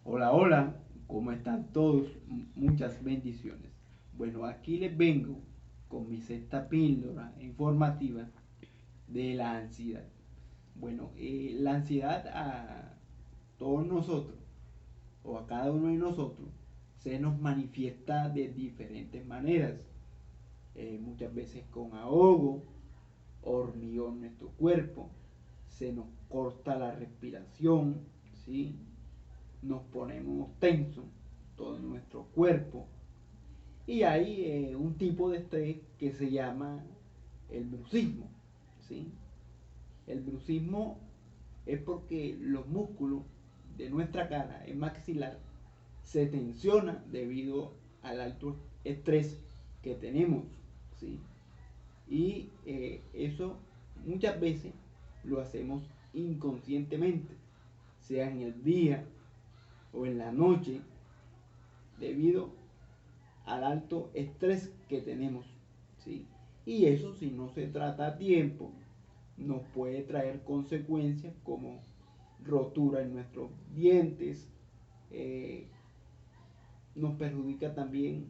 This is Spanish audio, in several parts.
Hola, hola, ¿cómo están todos? Muchas bendiciones. Bueno, aquí les vengo con mi sexta píldora informativa de la ansiedad. Bueno, la ansiedad a todos nosotros o a cada uno de nosotros se nos manifiesta de diferentes maneras. Muchas veces con ahogo, hormigón en nuestro cuerpo, se nos corta la respiración, ¿sí? Nos ponemos tensos, todo nuestro cuerpo. Y hay un tipo de estrés que se llama el bruxismo, ¿sí? El bruxismo es porque los músculos de nuestra cara, el maxilar, se tensiona debido al alto estrés que tenemos, ¿sí? Y eso muchas veces lo hacemos inconscientemente, sea en el día o en la noche, debido al alto estrés que tenemos, ¿sí? Y eso, si no se trata a tiempo, nos puede traer consecuencias como rotura en nuestros dientes, eh, nos perjudica también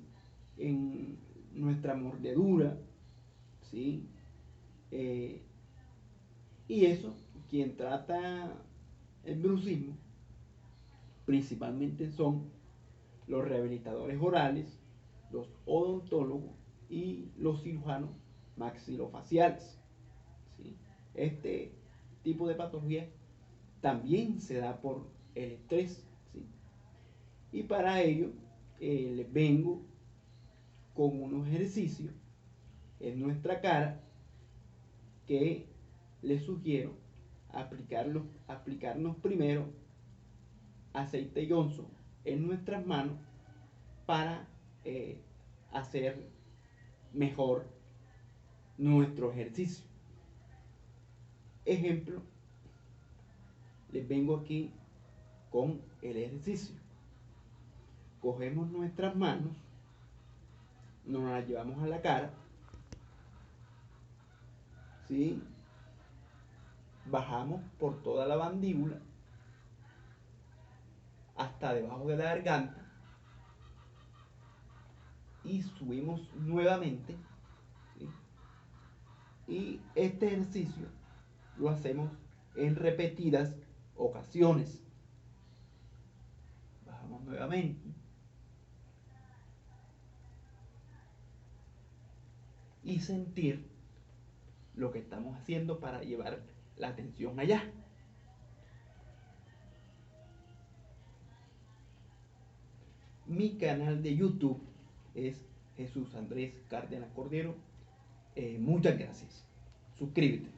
en nuestra mordedura, ¿sí? Eh, y eso, quien trata el bruxismo, principalmente son los rehabilitadores orales, los odontólogos y los cirujanos maxilofaciales, ¿sí? Este tipo de patología también se da por el estrés, ¿sí? Y para ello les vengo con unos ejercicios en nuestra cara que les sugiero aplicarnos primero aceite Johnson en nuestras manos para hacer mejor nuestro ejercicio. Ejemplo, les vengo aquí con el ejercicio. Cogemos nuestras manos, nos las llevamos a la cara, ¿sí? Bajamos por toda la mandíbula hasta debajo de la garganta y subimos nuevamente, ¿sí? Y este ejercicio lo hacemos en repetidas ocasiones. Bajamos nuevamente y sentir lo que estamos haciendo para llevar la atención allá. Mi canal de YouTube es Jesús Andrés Cárdenas Cordero. Muchas gracias. Suscríbete.